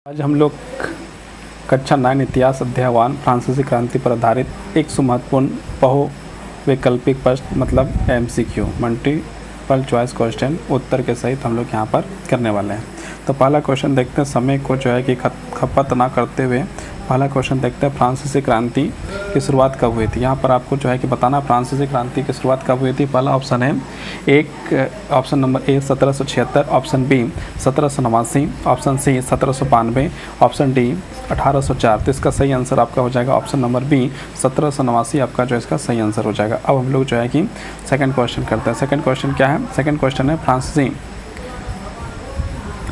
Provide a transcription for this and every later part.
आज हम लोग कक्षा 9 इतिहास अध्याय 1 फ्रांसीसी क्रांति पर आधारित एक सुमहत्वपूर्ण बहुवैकल्पिक प्रश्न मतलब MCQ मल्टीपल चॉइस क्वेश्चन उत्तर के सहित हम लोग यहाँ पर करने वाले हैं। तो पहला क्वेश्चन देखते हैं, समय को जो है कि खपत ना करते हुए पहला क्वेश्चन देखते हैं, फ्रांसीसी क्रांति की शुरुआत कब हुई थी। यहाँ पर आपको जो है कि बताना फ्रांसीसी क्रांति की शुरुआत कब हुई थी। पहला ऑप्शन है option number A 1776, option B 1789, option C 1792, option D 1804। तो इसका सही आंसर आपका हो जाएगा ऑप्शन नंबर बी 1789 आपका जो इसका सही आंसर हो जाएगा। अब हम लोग जो है कि सेकंड क्वेश्चन करते हैं। सेकंड क्वेश्चन क्या है? सेकंड क्वेश्चन है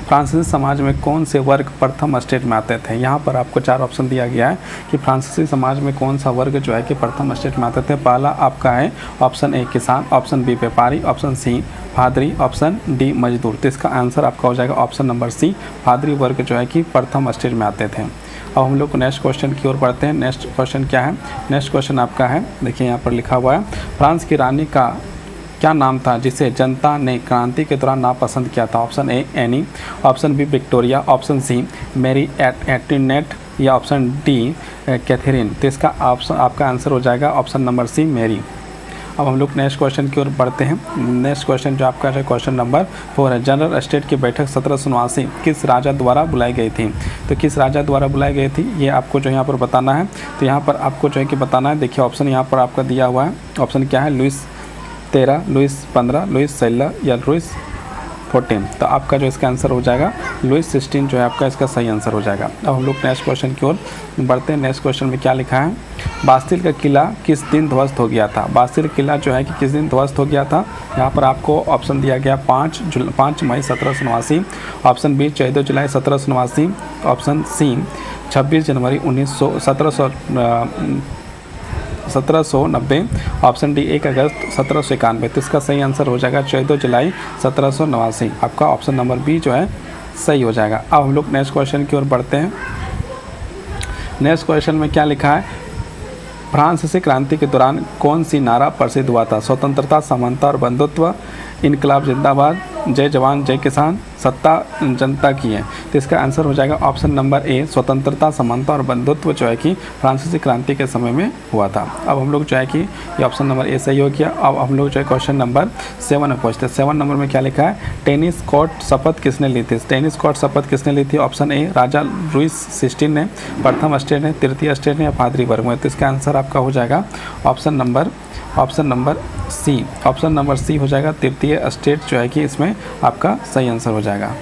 फ्रांसीसी समाज में कौन से वर्ग प्रथम स्टेज में आते थे। यहाँ पर आपको 4 ऑप्शन दिया गया है कि फ्रांसीसी समाज में कौन सा वर्ग जो है कि प्रथम स्टेज में आते थे। पहला आपका है ऑप्शन ए किसान, ऑप्शन बी व्यापारी, ऑप्शन सी पादरी, ऑप्शन डी मजदूर। तो इसका आंसर आपका हो जाएगा ऑप्शन नंबर सी, पादरी वर्ग जो है कि प्रथम स्टेज में आते थे। अब हम लोग नेक्स्ट क्वेश्चन की ओर बढ़ते हैं। नेक्स्ट क्वेश्चन क्या है? नेक्स्ट क्वेश्चन आपका है, देखिए यहाँ पर लिखा हुआ है, फ्रांस की रानी का क्या नाम था जिसे जनता ने क्रांति के दौरान नापसंद किया था। Option A Annie, option B Victoria, option C Marie Antoinette या ऑप्शन डी कैथरीन। तो इसका ऑप्शन आपका आंसर हो जाएगा ऑप्शन नंबर सी मैरी। अब हम लोग नेक्स्ट क्वेश्चन की ओर बढ़ते हैं। नेक्स्ट क्वेश्चन जो आपका है क्वेश्चन नंबर 4 है, जनरल स्टेट की बैठक 1789 किस राजा द्वारा बुलाई गई थी। तो किस राजा द्वारा बुलाई गई थी ये आपको जो यहाँ पर बताना है। तो यहाँ पर आपको जो है कि बताना है, देखिए ऑप्शन यहाँ पर आपका दिया हुआ है। ऑप्शन क्या है? लुइस 13, लुइस 15, लुइस 16 या लुइस 14। तो आपका जो इसका आंसर हो जाएगा लुइस 16 जो है आपका इसका सही आंसर हो जाएगा। अब हम लोग नेक्स्ट क्वेश्चन की ओर बढ़ते हैं। नेक्स्ट क्वेश्चन में क्या लिखा है? बास्तिल का किला किस दिन ध्वस्त हो गया था। बास्तिल किला जो है कि किस दिन ध्वस्त हो गया था। यहाँ पर आपको ऑप्शन दिया गया 5 मई 1789, ऑप्शन बी 14 जुलाई 1789, ऑप्शन सी 26 जनवरी 1790, ऑप्शन डी 1 अगस्त 1791। तो इसका सही आंसर हो जाएगा 14 जुलाई 1789। आपका ऑप्शन नंबर बी जो है सही हो जाएगा। अब हम लोग नेक्स्ट क्वेश्चन की ओर बढ़ते हैं। नेक्स्ट क्वेश्चन में क्या लिखा है? फ्रांसीसी क्रांति के दौरान कौन सी नारा प्रसिद्ध हुआ था। स्वतंत्रता, समानता और बंधुत्व, इनकलाब जिंदाबाद, जय जवान जय किसान, सत्ता जनता की है। तो इसका आंसर हो जाएगा ऑप्शन नंबर ए स्वतंत्रता, समानता और बंधुत्व जो है कि फ्रांसीसी क्रांति के समय में हुआ था। अब हम लोग जो है कि ये ऑप्शन नंबर ए सही हो गया। अब हम लोग जो है क्वेश्चन नंबर 7 में पहुँचते हैं। 7 नंबर में क्या लिखा है? टेनिस कोर्ट शपथ किसने ली थी। टेनिस कोर्ट शपथ किसने ली थी? ऑप्शन ए राजा लुइस 16 ने, प्रथम स्टेट ने, तृतीय स्टेट ने या पादरी वर्ग में। तो इसका आंसर आपका हो जाएगा option number C. Option number C हो जाएगा, तृतीय स्टेट जो है कि इसमें आपका सही आंसर हो जाएगा।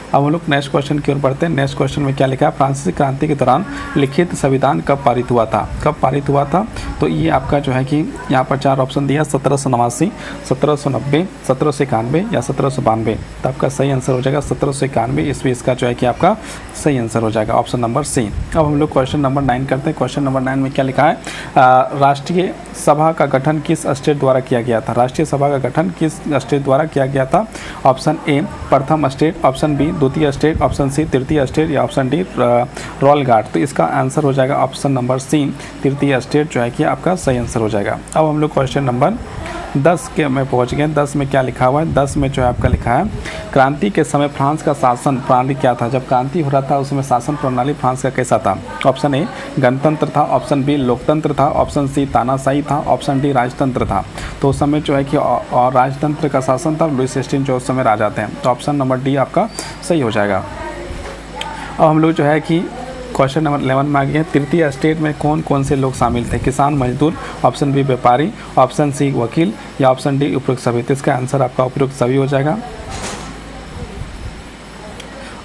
अब हम लोग नेक्स्ट क्वेश्चन की ओर बढ़ते हैं। नेक्स्ट क्वेश्चन में क्या लिखा है? फ्रांसीसी क्रांति के दौरान लिखित संविधान कब पारित हुआ था। कब पारित हुआ था? तो ये आपका जो है कि यहाँ पर 4 ऑप्शन दिया, 1789, 1790, 1791 या 1792। तो आपका सही आंसर हो जाएगा 1791 ईस्वी। इसका जो है कि आपका सही आंसर हो जाएगा ऑप्शन नंबर सी। अब हम लोग क्वेश्चन नंबर 9 करते हैं। क्वेश्चन नंबर 9 में क्या लिखा है? राष्ट्रीय सभा का गठन किस स्टेट द्वारा किया गया था। राष्ट्रीय सभा का गठन किस स्टेट द्वारा किया गया था। ऑप्शन ए प्रथम स्टेट, ऑप्शन बी द्वितीय स्टेट, ऑप्शन सी तृतीय स्टेट या ऑप्शन डी रोल गार्ड। तो इसका आंसर हो जाएगा ऑप्शन नंबर सी तृतीय स्टेट जो है कि आपका सही आंसर हो जाएगा। अब हम लोग क्वेश्चन नंबर 10 के में पहुंच गए। 10 में क्या लिखा हुआ है? 10 में जो है आपका लिखा है, क्रांति के समय फ्रांस का शासन प्रणाली क्या था। जब क्रांति हो रहा था उसमें शासन प्रणाली फ्रांस का कैसा था। ऑप्शन ए गणतंत्र था, ऑप्शन बी लोकतंत्र था, ऑप्शन सी तानाशाही था, ऑप्शन डी राजतंत्र था। तो उस समय जो है कि और राजतंत्र का शासन था, लुइस 16 जो उस समय राजा थे। तो ऑप्शन नंबर डी आपका सही हो जाएगा। अब हम लोग जो है कि क्वेश्चन नंबर 11 में आ गए हैं। तृतीय स्टेट में कौन कौन से लोग शामिल थे। किसान, मजदूर, ऑप्शन बी व्यापारी, ऑप्शन सी वकील या ऑप्शन डी उपरोक्त सभी। तो इसका आंसर आपका उपरोक्त सभी हो जाएगा।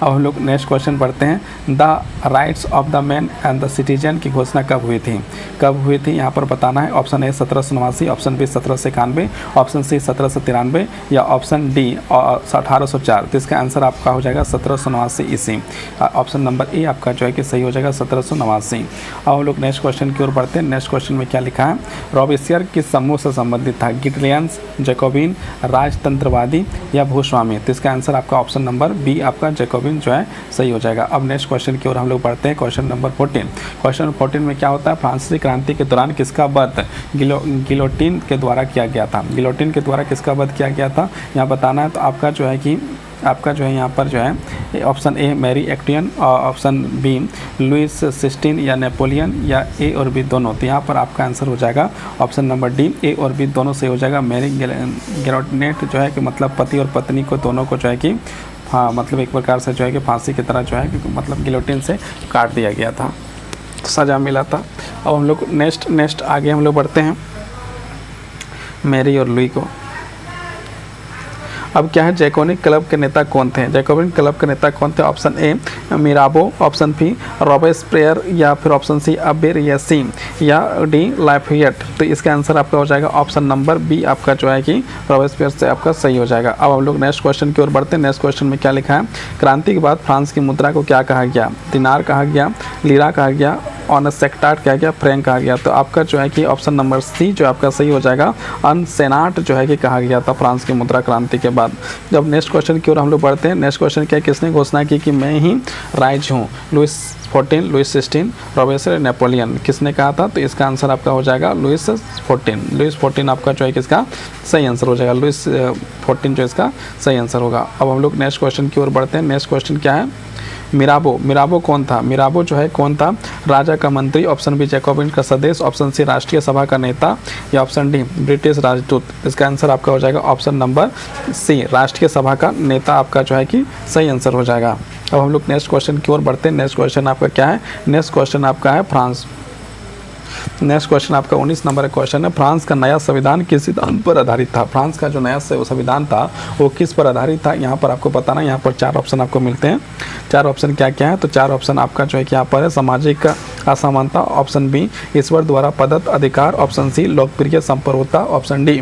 अब हम लोग नेक्स्ट क्वेश्चन पढ़ते हैं। The rights of the man and the citizen की घोषणा कब हुई थी। कब हुई थी यहाँ पर बताना है। Option A 1789, option B 1791, option C 1793 या ऑप्शन डी 1804। तो इसका आंसर आपका हो जाएगा 1789 ईस्वी। ऑप्शन नंबर ए आपका जो है कि सही हो जाएगा 1789। अब हम लोग नेक्स्ट क्वेश्चन की ओर बढ़ते हैं। नेक्स्ट क्वेश्चन में क्या लिखा है? रॉबेस्पियर किस समूह से संबंधित था। गिटलियंस, जैकोबिन, राजतंत्रवादी या भूस्वामी। तो इसका आंसर आपका ऑप्शन नंबर बी आपका जैकोबिन जो है सही हो जाएगा। अब नेक्स्ट क्वेश्चन की ओर हम लोग बढ़ते हैं। Question number 14। क्वेश्चन 14 में क्या होता है? फ्रांसीसी क्रांति के दौरान किसका वध गिलोटिन के द्वारा किया गया था। गिलोटिन के द्वारा किसका वध किया गया था यहाँ बताना है। तो आपका जो है कि आपका जो है यहाँ पर जो है option A Marie Antoinette, option B Louis 16 या नेपोलियन, या ए और बी दोनों। तो यहाँ पर आपका आंसर हो जाएगा ऑप्शन नंबर डी, ए और बी दोनों सही हो जाएगा। मैरी गेरोनेट जो है कि मतलब पति और पत्नी को दोनों को जो है कि हाँ मतलब एक प्रकार से जो है कि फांसी की तरह जो है कि मतलब गिलोटिन से काट दिया गया था, सज़ा मिला था। अब हम लोग नेक्स्ट आगे हम लोग बढ़ते हैं मैरी और लुई को। अब क्या है, जैकोबिन क्लब के नेता कौन थे? जैकोबिन क्लब के नेता कौन थे? Option A Mirabeau, option B Robespierre, या फिर ऑप्शन सी अबेर, या सी या डी लाफायेट। तो इसका आंसर आपका हो जाएगा ऑप्शन नंबर बी, आपका जो है कि रॉबेस्पियर से आपका सही हो जाएगा। अब हम लोग नेक्स्ट क्वेश्चन की ओर बढ़ते हैं। नेक्स्ट क्वेश्चन में क्या लिखा है, क्रांति के बाद फ्रांस की मुद्रा को क्या कहा गया? दिनार कहा गया, लीरा कहा गया, ऑनसेक्टाट कहा गया, फ्रैंक कहा गया। तो आपका जो है कि ऑप्शन नंबर सी जो आपका सही हो जाएगा, अनसेनाट जो है कि कहा गया था फ्रांस की मुद्रा क्रांति के बाद। जब नेक्स्ट क्वेश्चन की ओर हम लोग बढ़ते हैं। नेक्स्ट क्वेश्चन क्या है, किसने घोषणा की कि मैं ही राइज हूँ? लुइस 14, लुइस 16, रॉबेस्पियर, नेपोलियन, किसने कहा था? तो इसका आंसर आपका हो जाएगा लुइस 14। लुइस 14 आपका जो है किसका सही आंसर हो जाएगा, लुइस 14 जो इसका सही आंसर होगा। अब हम लोग नेक्स्ट क्वेश्चन की ओर बढ़ते हैं। नेक्स्ट क्वेश्चन क्या है, मिराबो कौन था? मिराबो जो है कौन था? राजा का मंत्री, ऑप्शन बी जैकोबिन का सदस्य, ऑप्शन सी राष्ट्रीय सभा का नेता, या ऑप्शन डी ब्रिटिश राजदूत। इसका आंसर आपका हो जाएगा ऑप्शन नंबर सी, राष्ट्रीय सभा का नेता आपका जो है कि सही आंसर हो जाएगा। अब हम लोग नेक्स्ट क्वेश्चन की ओर बढ़ते हैं। नेक्स्ट क्वेश्चन आपका क्या है, नेक्स्ट क्वेश्चन आपका है फ्रांस। नेक्स्ट क्वेश्चन आपका 19 नंबर का क्वेश्चन है, फ्रांस का नया संविधान किस सिद्धांत पर आधारित था? फ्रांस का जो नया संविधान था वो किस पर आधारित था? यहाँ पर आपको बताना, यहाँ पर 4 ऑप्शन आपको मिलते हैं। 4 ऑप्शन क्या क्या है? तो 4 ऑप्शन आपका जो है कि यहाँ पर है सामाजिक असमानता, ऑप्शन बी ईश्वर द्वारा प्रदत्त अधिकार, ऑप्शन सी लोकप्रिय संप्रभुता, ऑप्शन डी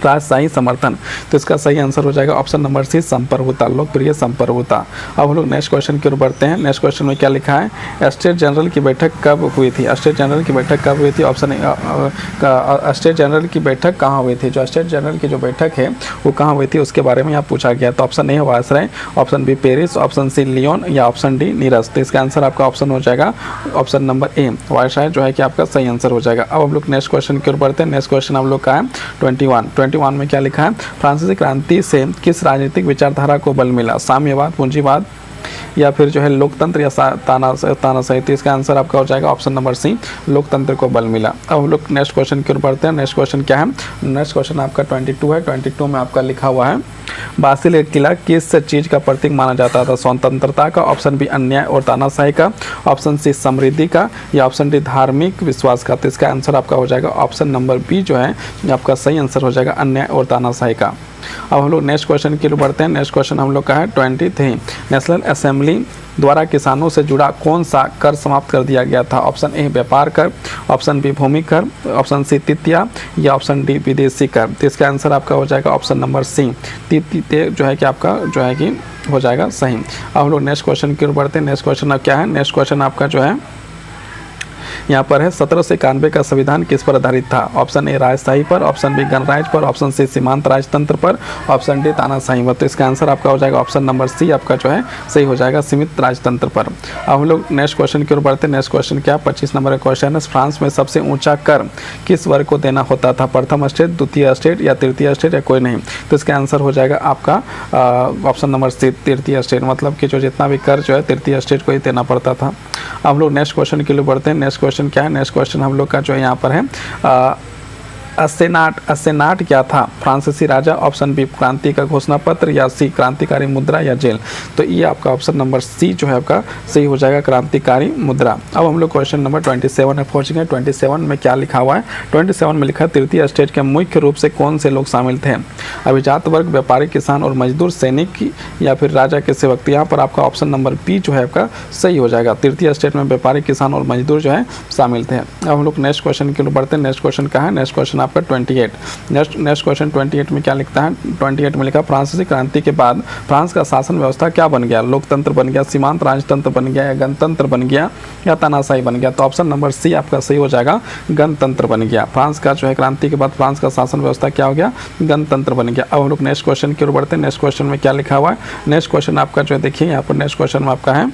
राजशाही समर्थन। तो इसका सही आंसर हो जाएगा ऑप्शन नंबर सी, संप्रभुता, लोकप्रिय संप्रभुता। अब हम लोग नेक्स्ट क्वेश्चन की ओर बढ़ते हैं। नेक्स्ट क्वेश्चन में क्या लिखा है, स्टेट जनरल की बैठक कब हुई थी? स्टेट जनरल की बैठक कब हुई थी? ऑप्शन स्टेट जनरल की बैठक कहाँ हुई थी? जो स्टेट जनरल की जो बैठक है वो कहाँ हुई थी उसके बारे में यहाँ पूछा गया। तो ऑप्शन ए है viceroy, option B Paris, option C Lyon, या ऑप्शन डी नीरज। तो इसका आंसर आपका ऑप्शन हो जाएगा ऑप्शन नंबर ए, वायसराय जो है कि आपका सही आंसर हो जाएगा। अब हम लोग नेक्स्ट क्वेश्चन की ओर बढ़ते हैं। नेक्स्ट क्वेश्चन हम लोग का है 21 में क्या लिखा है, फ्रांसीसी क्रांति से किस राजनीतिक विचारधारा को बल मिला? साम्यवाद, पूंजीवाद, या फिर जो है लोकतंत्र, या तानाशाही। तो इसका आंसर आपका हो जाएगा ऑप्शन नंबर सी, लोकतंत्र को बल मिला। अब हम लोग नेक्स्ट क्वेश्चन की ओर बढ़ते हैं। नेक्स्ट क्वेश्चन क्या है, नेक्स्ट क्वेश्चन आपका 22 है। 22 में आपका लिखा हुआ है, बासिल किला किस चीज़ का प्रतीक माना जाता था? स्वतंत्रता का, ऑप्शन बी अन्याय और तानाशाही का, ऑप्शन सी समृद्धि का, या ऑप्शन डी धार्मिक विश्वास का। तो इसका आंसर आपका हो जाएगा ऑप्शन नंबर बी जो है आपका सही आंसर हो जाएगा, अन्याय और तानाशाही का। अब हम लोग नेक्स्ट क्वेश्चन की ओर बढ़ते हैं। नेक्स्ट क्वेश्चन हम लोग का है 23 नेशनल असेंबली द्वारा किसानों से जुड़ा कौन सा कर समाप्त कर दिया गया था? ऑप्शन ए व्यापार कर, ऑप्शन बी भूमि कर, ऑप्शन सी तितिया, या ऑप्शन डी विदेशी कर। तो इसका आंसर आपका हो जाएगा ऑप्शन नंबर सी, तितिया जो है कि आपका जो है कि हो जाएगा सही। अब हम लोग नेक्स्ट क्वेश्चन की ओर बढ़ते हैं। नेक्स्ट क्वेश्चन अब क्या है, नेक्स्ट क्वेश्चन आपका जो है यहाँ पर है 1791 का संविधान किस पर आधारित था? ऑप्शन ए राजशाही पर, ऑप्शन बी गणराज्य पर, ऑप्शन सी सीमांत राजतंत्र पर, ऑप्शन डी तानाशाही पर। तो इसका आंसर आपका हो जाएगा ऑप्शन नंबर सी, आपका जो है सही हो जाएगा सीमित राजतंत्र पर। अब हम लोग नेक्स्ट क्वेश्चन की ओर बढ़ते हैं। नेक्स्ट क्वेश्चन क्या 25 नंबर का क्वेश्चन है, फ्रांस में सबसे ऊंचा कर किस वर्ग को देना होता था? प्रथम स्टेट, द्वितीय स्टेट, या तृतीय स्टेट, या कोई नहीं। तो इसका आंसर हो जाएगा आपका ऑप्शन नंबर सी, तृतीय स्टेट, मतलब कि जो जितना भी कर जो है तृतीय स्टेट को ही देना पड़ता था। अब हम लोग नेक्स्ट क्वेश्चन के लिए बढ़ते हैं। नेक्स्ट क्वेश्चन क्या है, नेक्स्ट क्वेश्चन हम लोग का जो है यहाँ पर है अस्सेनाट क्या था? फ्रांसीसी राजा, ऑप्शन बी क्रांति का घोषणा पत्र, या सी क्रांतिकारी मुद्रा, या जेल। तो ये आपका ऑप्शन नंबर सी जो है आपका सही हो जाएगा, क्रांतिकारी मुद्रा। अब हम लोग क्वेश्चन नंबर 27 में पहुँच गए। 27 में क्या लिखा हुआ है? 27 में लिखा है तृतीय स्टेट के मुख्य रूप से कौन से लोग शामिल थे? अभिजात वर्ग, व्यापारी, किसान और मजदूर, सैनिक, या फिर राजा के सेवक। तो यहाँ पर आपका ऑप्शन नंबर बी जो है आपका सही हो जाएगा, तृतीय स्टेट में व्यापारी, किसान और मजदूर जो है शामिल थे। अब हम लोग नेक्स्ट क्वेश्चन की ओर बढ़ते हैं। नेक्स्ट क्वेश्चन का है, नेक्स्ट क्वेश्चन आपका 28। नेक्स्ट क्वेश्चन 28 में क्या लिखता है? 28 में लिखा फ्रांसीसी क्रांति के बाद फ्रांस का शासन व्यवस्था क्या बन गया? लोकतंत्र बन गया, सीमांत राजतंत्र बन गया, या गणतंत्र बन गया, या तानाशाही बन गया। तो ऑप्शन नंबर सी आपका सही हो जाएगा, गणतंत्र बन गया। फ्रांस का जो है क्रांति के बाद फ्रांस का शासन व्यवस्था क्या हो गया? गणतंत्र बन गया। अब हम लोग नेक्स्ट क्वेश्चन की ओर बढ़ते हैं। नेक्स्ट क्वेश्चन में क्या लिखा हुआ है? नेक्स्ट क्वेश्चन आपका जो है देखिए यहाँ पर नेक्स्ट क्वेश्चन में आपका है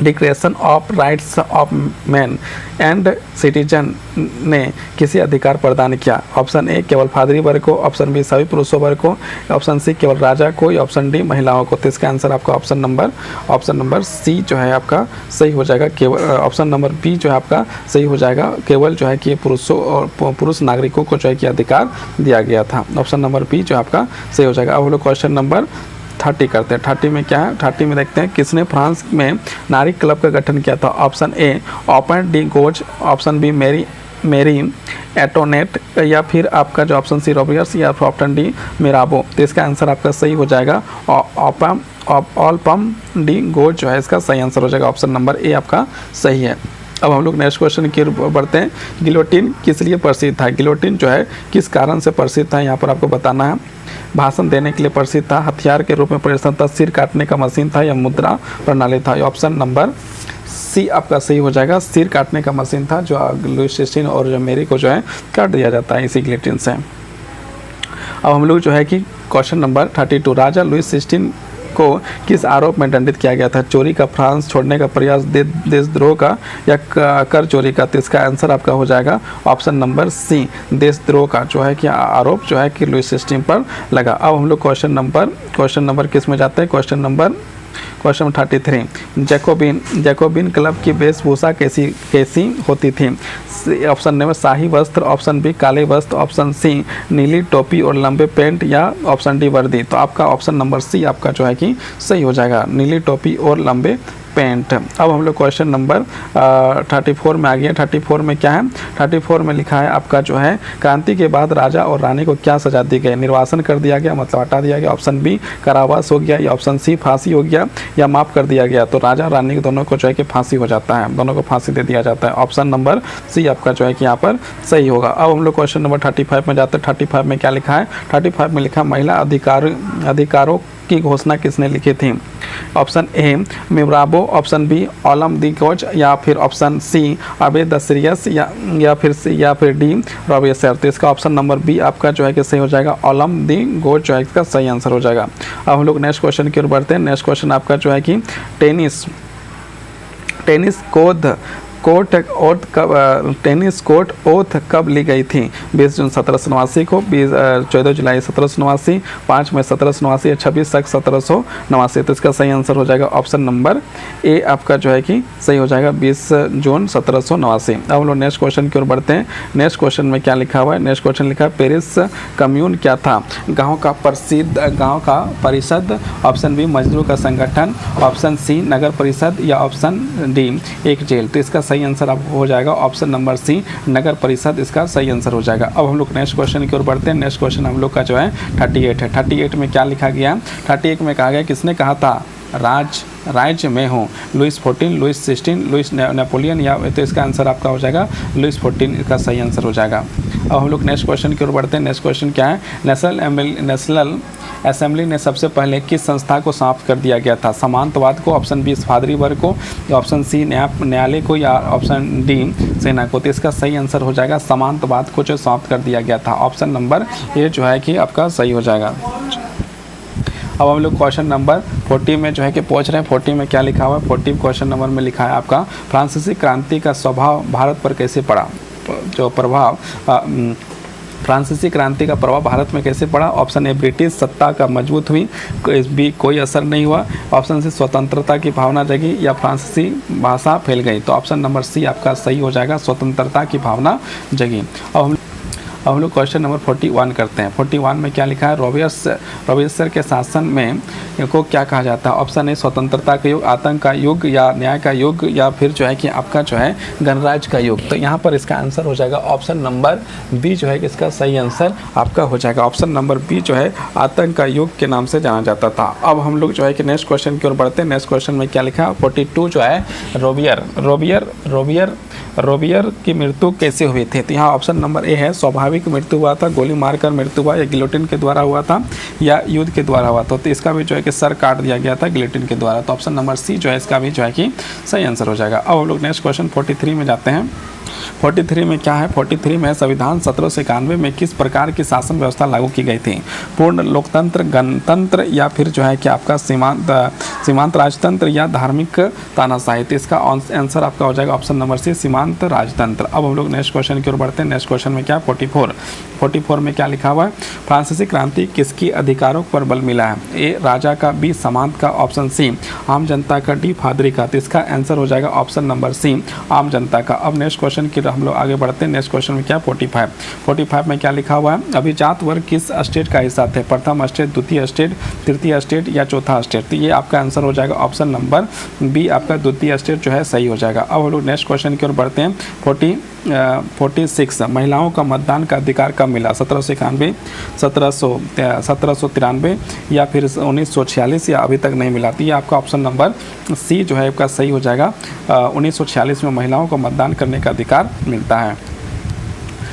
declaration of rights of man and citizen ने किसी अधिकार प्रदान किया? ऑप्शन ए केवल पादरी वर्ग को, ऑप्शन बी सभी पुरुषों वर्ग को, ऑप्शन सी केवल राजा को, या ऑप्शन डी महिलाओं को। तो इसका आंसर आपका ऑप्शन नंबर सी जो है आपका सही हो जाएगा। केवल ऑप्शन नंबर बी जो है आपका सही हो जाएगा। केवल जो है कि पुरुषों और पुरुष नागरिकों को जो है कि अधिकार दिया गया था। ऑप्शन नंबर बी जो आपका सही हो जाएगा। अब हम लोग क्वेश्चन नंबर 30 करते हैं। 30 में क्या है? 30 में देखते हैं किसने फ्रांस में नारी क्लब का गठन किया था? ऑप्शन ए ऑपन de Gouges, option B Marie Antoinette, या फिर आपका जो ऑप्शन सी रॉबियर्स, या फिर ऑप्शन डी मिराबो। तो इसका आंसर आपका सही हो जाएगा ऑलपम डी गोज जो है इसका सही आंसर हो जाएगा। ऑप्शन नंबर ए आपका सही है। अब हम लोग नेक्स्ट क्वेश्चन की ओर बढ़ते हैं। गिलोटिन किस लिए प्रसिद्ध था? गिलोटिन जो है किस कारण से प्रसिद्ध था यहाँ पर आपको बताना है। भाषण देने के लिए प्रसिद्ध था, हथियार के रूप में प्रसिद्ध था, सिर काटने का मशीन था, या मुद्रा प्रणाली था? ऑप्शन नंबर सी आपका सही हो जाएगा। सिर काटने का मशीन था, जो लुईस 16 और जो मेरी को जो है काट दिया जाता है इसी गिलोटिन से। अब हम लोग जो है कि क्वेश्चन नंबर 32, राजा लुईस 16 को किस आरोप में दंडित किया गया था? चोरी का, फ्रांस छोड़ने का प्रयास, देशद्रोह का, या कर चोरी का? तो इसका आंसर आपका हो जाएगा ऑप्शन नंबर सी, देशद्रोह का जो है कि आरोप जो है कि लुईस 16 पर लगा। अब हम लोग क्वेश्चन नंबर किस में जाते हैं? क्वेश्चन नंबर 33, जैकोबिन क्लब की वेशभूषा कैसी होती थी? ऑप्शन नंबर शाही वस्त्र, ऑप्शन बी काले वस्त्र, ऑप्शन सी नीली टोपी और लंबे पैंट, या ऑप्शन डी वर्दी। तो आपका ऑप्शन नंबर सी आपका जो है कि सही हो जाएगा, नीली टोपी और लंबे पेंट। अब हम लोग क्वेश्चन नंबर 34 में आ गए। 34 में क्या है? 34 में लिखा है आपका जो है क्रांति के बाद राजा और रानी को क्या सजा दी गई? निर्वासन कर दिया गया, मतलब हटा दिया गया। ऑप्शन बी कारावास हो गया, या ऑप्शन सी फांसी हो गया, या माफ़ कर दिया गया। तो राजा और रानी दोनों को जो है कि फांसी हो जाता है, दोनों को फांसी दे दिया जाता है। ऑप्शन नंबर सी आपका जो है कि यहाँ पर सही होगा। अब हम लोग क्वेश्चन नंबर 35 में जाते हैं। 35 में क्या लिखा है? 35 में लिखा महिला अधिकारों की घोषणा किसने लिखी थी? Option A Mirabeau, option B Olympe de Gouges, या फिर ऑप्शन सी अबे द सीरियस, या फिर डी रॉबियर्स। तो इसका ऑप्शन नंबर बी आपका जो है कि सही हो जाएगा, ओलम दी गोज जो है इसका सही आंसर हो जाएगा। अब हम लोग नेक्स्ट क्वेश्चन की ओर बढ़ते हैं। नेक्स्ट क्वेश्चन आपका जो है कि टेनिस कोर्ट ओथ कब ली गई थी? 20 जून 1789 को, 14 जुलाई 1789, 5 मई 1789, या 26 तक 1789। तो इसका सही आंसर हो जाएगा ऑप्शन नंबर ए आपका जो है कि सही हो जाएगा, 20 जून 1789। अब हम लोग नेक्स्ट क्वेश्चन की ओर बढ़ते हैं। नेक्स्ट क्वेश्चन में क्या लिखा हुआ है? नेक्स्ट क्वेश्चन लिखा है पेरिस कम्यून क्या था? गाँव का परिषद, ऑप्शन बी मजदूरों का संगठन, ऑप्शन सी नगर परिषद, या ऑप्शन डी एक जेल। तो इसका सही आंसर आप हो जाएगा ऑप्शन नंबर सी नगर परिषद, इसका सही आंसर हो जाएगा। अब हम लोग नेक्स्ट क्वेश्चन की ओर बढ़ते हैं। नेक्स्ट क्वेश्चन हम लोग का जो है 38 है। 38 में क्या लिखा गया? 38 में कहा गया किसने कहा था राज्य में हूँ? लुईस 14, लुईस 16, लुईस नेपोलियन, या तो इसका आंसर आपका हो जाएगा लुईस 14, इसका सही आंसर हो जाएगा। अब हम लोग नेक्स्ट क्वेश्चन की ओर बढ़ते हैं। नेक्स्ट क्वेश्चन क्या है? नेशनल असेंबली ने सबसे पहले किस संस्था को समाप्त कर दिया गया था? समांतवाद को, ऑप्शन बी पादरी वर्ग को, ऑप्शन सी न्यायालय को, या ऑप्शन डी सेना को। तो इसका सही आंसर हो जाएगा समांतवाद को जो समाप्त कर दिया गया था। ऑप्शन नंबर ए जो है कि आपका सही हो जाएगा। अब हम लोग क्वेश्चन नंबर 40 में जो है कि पहुंच रहे हैं। 40 में क्या लिखा हुआ है? 40 क्वेश्चन नंबर में लिखा है आपका फ्रांसीसी क्रांति का स्वभाव भारत पर कैसे पड़ा? जो प्रभाव फ्रांसीसी क्रांति का प्रभाव भारत में कैसे पड़ा? ऑप्शन ए ब्रिटिश सत्ता का मजबूत हुई, बी कोई असर नहीं हुआ, ऑप्शन सी स्वतंत्रता की भावना जगी, या फ्रांसीसी भाषा फैल गई। तो ऑप्शन नंबर सी आपका सही हो जाएगा, स्वतंत्रता की भावना जगी। अब हम लोग क्वेश्चन नंबर 41 करते हैं। 41 में क्या लिखा है? रॉबियर्स के शासन में को क्या कहा जाता है? ऑप्शन ए स्वतंत्रता का युग, आतंक का युग, या न्याय का युग, या फिर जो है कि आपका जो है गणराज्य का युग। तो यहाँ पर इसका आंसर हो जाएगा ऑप्शन नंबर बी जो है कि इसका सही आंसर आपका हो जाएगा। ऑप्शन नंबर बी जो है आतंक का युग के नाम से जाना जाता था। अब हम लोग जो है कि नेक्स्ट क्वेश्चन की ओर बढ़ते हैं। नेक्स्ट क्वेश्चन में क्या लिखा है? 42 जो है रॉबियर की मृत्यु कैसे हुई थी? तो यहाँ ऑप्शन नंबर ए है स्वाभाविक मृत्यु हुआ था, गोली मारकर मृत्यु हुआ, या गिलोटिन के द्वारा हुआ था, या युद्ध के द्वारा हुआ था। तो इसका भी जो है कि सर काट दिया गया था गिलोटिन के द्वारा। तो ऑप्शन नंबर सी जो है इसका भी जो है कि सही आंसर हो जाएगा। अब हम लोग नेक्स्ट क्वेश्चन 43 में जाते हैं। 43 में क्या है? 43 में संविधान 1791 में किस प्रकार की शासन व्यवस्था लागू की गई थी? पूर्ण लोकतंत्र, गणतंत्र, या फिर जो है कि आपका सीमांत राजतंत्र या धार्मिक तानाशाही। तो इसका आंसर आपका हो जाएगा ऑप्शन नंबर सी, सीमांत राजतंत्र। अब हम लोग नेक्स्ट क्वेश्चन की ओर बढ़ते हैं। नेक्स्ट क्वेश्चन में क्या 44 में क्या लिखा हुआ है? फ्रांसीसी क्रांति किसकी अधिकारों पर बल मिला है? ए राजा का, बी सामंत का, ऑप्शन सी आम जनता का, डी फादरी का। तो इसका आंसर हो जाएगा ऑप्शन नंबर सी, आम जनता का। अब नेक्स्ट क्वेश्चन की हम लोग आगे बढ़ते हैं। नेक्स्ट क्वेश्चन में क्या 45 में क्या लिखा हुआ है? अभिजात वर्ग किस स्टेट का हिस्सा थे? प्रथम स्टेट, द्वितीय स्टेट, तृतीय स्टेट या चौथा स्टेट? तो ये आपका आंसर हो जाएगा ऑप्शन नंबर बी, आपका द्वितीय स्टेट जो है सही हो जाएगा। अब हम लोग नेक्स्ट क्वेश्चन की ओर बढ़ते हैं। 46 महिलाओं का मतदान का अधिकार कब मिला? 1791, 1793 या फिर 1946 या अभी तक नहीं मिला? तो ये आपका ऑप्शन नंबर सी जो है आपका सही हो जाएगा। 1946 में महिलाओं को मतदान करने का अधिकार मिलता है।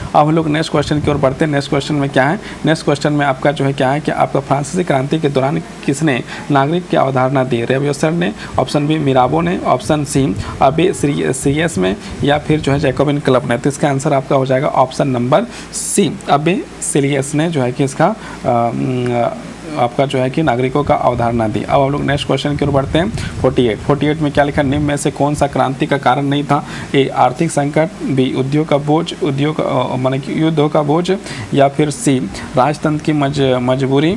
अब हम लोग नेक्स्ट क्वेश्चन की ओर बढ़ते हैं। नेक्स्ट क्वेश्चन में क्या है? नेक्स्ट क्वेश्चन में आपका जो है क्या है कि आपका फ्रांसीसी क्रांति के दौरान किसने नागरिक की अवधारणा दी? रेवोल्यूशन ने, ऑप्शन बी मिराबो ने, ऑप्शन सी अबे सीएस में या फिर जो है जैकोबिन क्लब ने? तो इसका आंसर आपका हो जाएगा ऑप्शन नंबर सी, अबे सीएस ने जो है कि इसका आपका जो है कि नागरिकों का अवधारणा दी। अब हम लोग नेक्स्ट क्वेश्चन की ओर बढ़ते हैं। 48 में क्या लिखा? निम्न में से कौन सा क्रांति का कारण नहीं था? ए आर्थिक संकट, बी उद्योग का बोझ, माने कि युद्धों का बोझ, या फिर सी राजतंत्र की मजबूरी,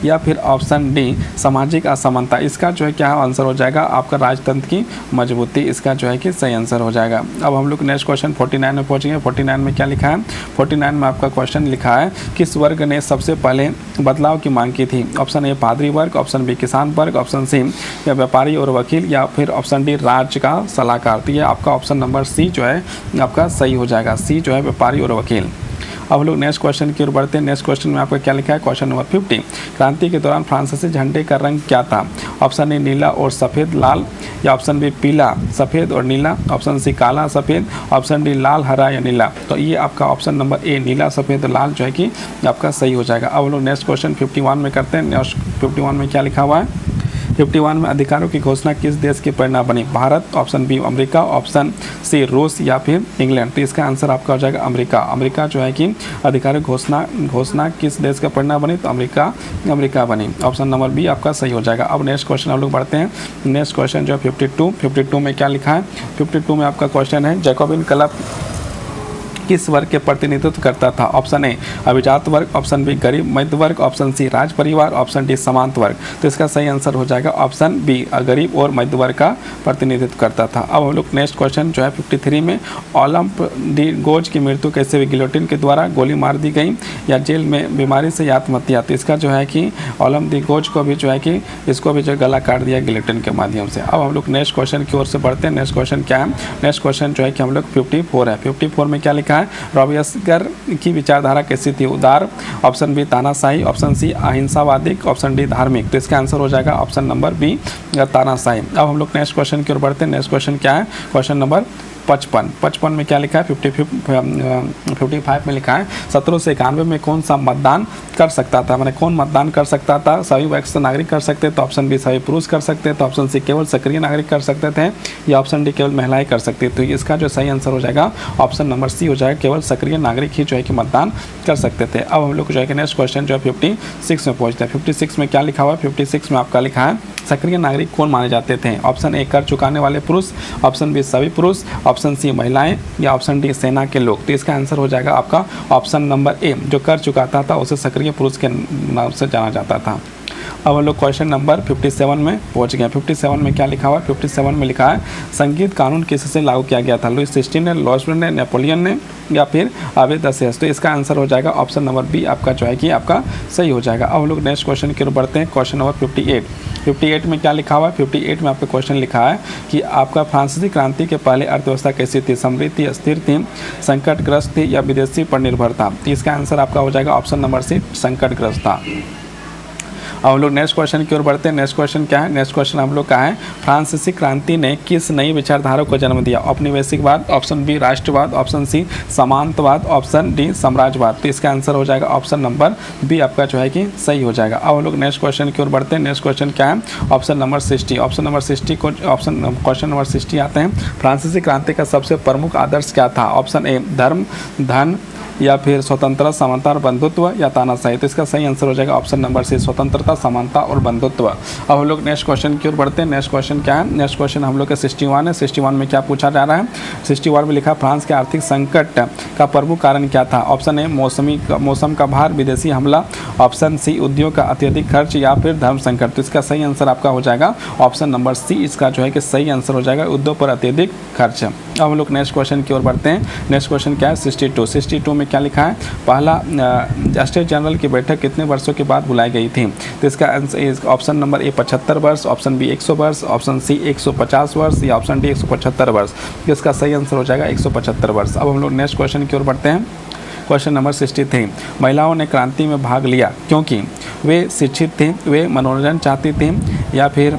या फिर ऑप्शन डी सामाजिक असमानता। इसका जो है क्या आंसर हो जाएगा? आपका राजतंत्र की मजबूती इसका जो है कि सही आंसर हो जाएगा। अब हम लोग नेक्स्ट क्वेश्चन 49 में पहुँचेंगे। 49 में क्या लिखा है? 49 में आपका क्वेश्चन लिखा है किस वर्ग ने सबसे पहले बदलाव की मांग की थी? ऑप्शन ए पादरी वर्ग, ऑप्शन बी किसान वर्ग, ऑप्शन सी या व्यापारी और वकील, या फिर ऑप्शन डी राज्य का सलाहकार। तो ये आपका ऑप्शन नंबर सी जो है आपका सही हो जाएगा। सी जो है व्यापारी और वकील। अब हम लोग नेक्स्ट क्वेश्चन की ओर बढ़ते हैं। नेक्स्ट क्वेश्चन में आपका क्या लिखा है? क्वेश्चन नंबर 50 क्रांति के दौरान फ्रांसीसी झंडे का रंग क्या था? ऑप्शन ए नीला और सफ़ेद लाल, या ऑप्शन बी पीला सफ़ेद और नीला, ऑप्शन सी काला सफ़ेद, ऑप्शन डी लाल हरा या नीला। तो ये आपका ऑप्शन नंबर ए नीला सफ़ेद लाल जो है कि आपका सही हो जाएगा। अब हम लोग नेक्स्ट क्वेश्चन 51 में करते हैं। नेक्स्ट 51 में क्या लिखा हुआ है? 51 में अधिकारों की घोषणा किस देश की प्रेरणा बनी? Bharat, option B America, option C रूस या फिर इंग्लैंड। तो इसका आंसर आपका हो जाएगा अमेरिका। अमेरिका जो है कि अधिकारों घोषणा किस देश का प्रेरणा बनी? तो अमेरिका बनी। ऑप्शन नंबर बी आपका सही हो जाएगा। अब नेक्स्ट क्वेश्चन हम लोग बढ़ते हैं। नेक्स्ट क्वेश्चन जो है 52 में क्या लिखा है? 52 में आपका क्वेश्चन है जैकोबिन क्लब किस वर्ग के प्रतिनिधित्व करता था? ऑप्शन ए अभिजात वर्ग, ऑप्शन बी गरीब मध्य वर्ग, ऑप्शन सी राज परिवार, ऑप्शन डी सामंत वर्ग। तो इसका सही आंसर हो जाएगा ऑप्शन बी गरीब और मध्य वर्ग का प्रतिनिधित्व करता था। अब हम लोग नेक्स्ट क्वेश्चन जो है 53 में ओलंप डी गोज की मृत्यु कैसे हुई? गिलोटिन के द्वारा, गोली मार दी गई, या जेल में बीमारी से या आत्महत्या? तो इसका जो है कि ओलंप डी गोज को भी जो है कि इसको भी जो गला काट दिया गिलोटिन के माध्यम से। अब हम लोग नेक्स्ट क्वेश्चन की ओर से बढ़ते हैं। नेक्स्ट क्वेश्चन क्या है? नेक्स्ट क्वेश्चन जो है कि हम लोग 54 है। 54 में क्या लिखा है? रॉबिस्पियर की विचारधारा कैसी थी? उदार, ऑप्शन बी तानाशाही, ऑप्शन सी अहिंसावादी, ऑप्शन डी धार्मिक। तो इसका आंसर हो जाएगा ऑप्शन नंबर बी तानाशाही। अब हम लोग नेक्स्ट क्वेश्चन की ओर बढ़ते हैं। नेक्स्ट क्वेश्चन क्या है? क्वेश्चन नंबर 55 में क्या लिखा है? 55 में लिखा है 1791 में कौन सा मतदान कर सकता था? मैंने कौन मतदान कर सकता था? सभी वयस्क नागरिक कर सकते थे, तो ऑप्शन बी सभी पुरुष कर सकते थे, तो ऑप्शन सी केवल सक्रिय नागरिक कर सकते थे, या ऑप्शन डी केवल महिलाएं कर सकती। तो इसका जो सही आंसर हो जाएगा ऑप्शन नंबर सी हो जाएगा, केवल सक्रिय नागरिक ही जो है कि मतदान कर सकते थे। अब हम लोग जो है कि नेक्स्ट क्वेश्चन जो है 56 में पहुँचते हैं। 56 में क्या लिखा हुआ है? 56 में आपका लिखा है सक्रिय नागरिक कौन माने जाते थे? ऑप्शन ए कर चुकाने वाले पुरुष, ऑप्शन बी सभी पुरुष, ऑप्शन सी महिलाएं, या ऑप्शन डी सेना के लोग। तो इसका आंसर हो जाएगा आपका ऑप्शन नंबर ए, जो कर चुकाता था उसे सक्रिय पुरुष के नाम से जाना जाता था। अब हम लोग क्वेश्चन नंबर 57 में पहुंच गए। 57 में क्या लिखा हुआ है? 57 में लिखा है संगीत कानून किससे लागू किया गया था? लुई 16 ने, लॉर्ड्स ने, नेपोलियन ने, या फिर आबे दसेस। तो इसका आंसर हो जाएगा ऑप्शन नंबर बी आपका जो है कि आपका सही हो जाएगा। अब हम लोग नेक्स्ट क्वेश्चन की ओर बढ़ते हैं। क्वेश्चन नंबर 58 में क्या लिखा हुआ है? 58 में आपका क्वेश्चन लिखा है कि आपका फ्रांसीसी क्रांति के पहले अर्थव्यवस्था कैसी थी? समृद्ध थी, अस्थिर थी, संकटग्रस्त थी, या विदेशी पर निर्भर था? तो इसका आंसर आपका हो जाएगा ऑप्शन नंबर सी संकटग्रस्त था। अब हम लोग नेक्स्ट क्वेश्चन की ओर बढ़ते हैं। नेक्स्ट क्वेश्चन क्या है? नेक्स्ट क्वेश्चन हम लोग का है फ्रांसीसी क्रांति ने किस नई विचारधारा को जन्म दिया? औपनिवेशिकवाद, ऑप्शन बी राष्ट्रवाद, ऑप्शन सी सामंतवाद, ऑप्शन डी साम्राज्यवाद। तो इसका आंसर हो जाएगा ऑप्शन नंबर बी आपका जो है कि सही हो जाएगा। अब हम लोग नेक्स्ट क्वेश्चन की ओर बढ़ते हैं। नेक्स्ट क्वेश्चन क्या है? Option number 60। ऑप्शन नंबर 60 को क्वेश्चन नंबर 60 आते हैं। फ्रांसीसी क्रांति का सबसे प्रमुख आदर्श क्या था? ऑप्शन ए धर्म, धन, या फिर स्वतंत्रता, समानता और बंधुत्व या तानाशाही। तो इसका सही आंसर हो जाएगा ऑप्शन नंबर सी, स्वतंत्रता, समानता और बंधुत्व। अब हम लोग नेक्स्ट क्वेश्चन की ओर बढ़ते हैं। नेक्स्ट क्वेश्चन क्या है? नेक्स्ट क्वेश्चन हम लोग का 61 है। 61 में क्या पूछा जा रहा है? 61 में लिखा फ्रांस के आर्थिक संकट का प्रमुख कारण क्या था? ऑप्शन ए मौसम का भार, विदेशी हमला, ऑप्शन सी उद्योग का अत्यधिक खर्च या फिर धर्म संकट। तो इसका सही आंसर आपका हो जाएगा ऑप्शन नंबर सी, इसका जो है कि सही आंसर हो जाएगा उद्योग पर अत्यधिक खर्च। अब हम लोग नेक्स्ट क्वेश्चन की ओर बढ़ते हैं। नेक्स्ट क्वेश्चन क्या है? 62 में क्या लिखा है? पहला स्टेट जनरल की बैठक कितने वर्षों के बाद बुलाई गई थी? तो इसका ऑप्शन नंबर ए 75 वर्ष, ऑप्शन बी 100 वर्ष, ऑप्शन सी 150 वर्ष या ऑप्शन डी 175 वर्ष। इसका सही आंसर हो जाएगा 175 वर्ष। अब हम लोग नेक्स्ट क्वेश्चन की ओर बढ़ते हैं। क्वेश्चन नंबर 63, महिलाओं ने क्रांति में भाग लिया क्योंकि वे शिक्षित थीं, वे मनोरंजन चाहती थीं या फिर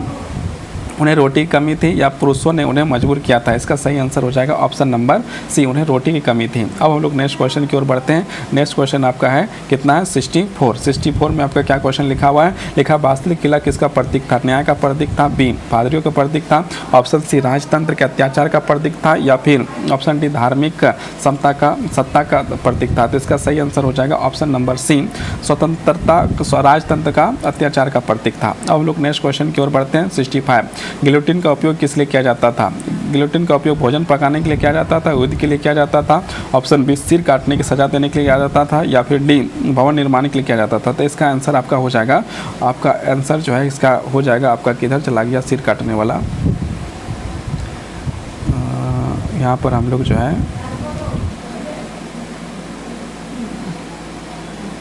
उन्हें रोटी की कमी थी या पुरुषों ने उन्हें मजबूर किया था? इसका सही आंसर हो जाएगा ऑप्शन नंबर सी, उन्हें रोटी की कमी थी। अब हम लोग नेक्स्ट क्वेश्चन की ओर बढ़ते हैं। नेक्स्ट क्वेश्चन आपका है कितना है? 64 में आपका क्या क्वेश्चन लिखा हुआ है? लिखा बास्तिल किला किसका प्रतीक था? न्याय का प्रतीक था, बी पादरियों का प्रतीक था, ऑप्शन सी राजतंत्र के अत्याचार का प्रतीक था या फिर ऑप्शन डी धार्मिक सत्ता का प्रतीक था? तो इसका सही आंसर हो जाएगा ऑप्शन नंबर सी, स्वतंत्रता राजतंत्र का अत्याचार का प्रतीक था। अब हम लोग नेक्स्ट क्वेश्चन की ओर बढ़ते हैं। 65, गिलोटिन का उपयोग किस लिए किया जाता था? गिलोटिन का उपयोग भोजन पकाने के लिए किया जाता था, युद्ध के लिए किया जाता था, ऑप्शन बी सिर काटने की सजा देने के लिए किया जाता था या फिर डी भवन निर्माण के लिए किया जाता था? तो इसका आंसर आपका हो जाएगा, आपका आंसर जो है इसका हो जाएगा आपका किधर चला गया? सिर काटने वाला। यहाँ पर हम लोग जो है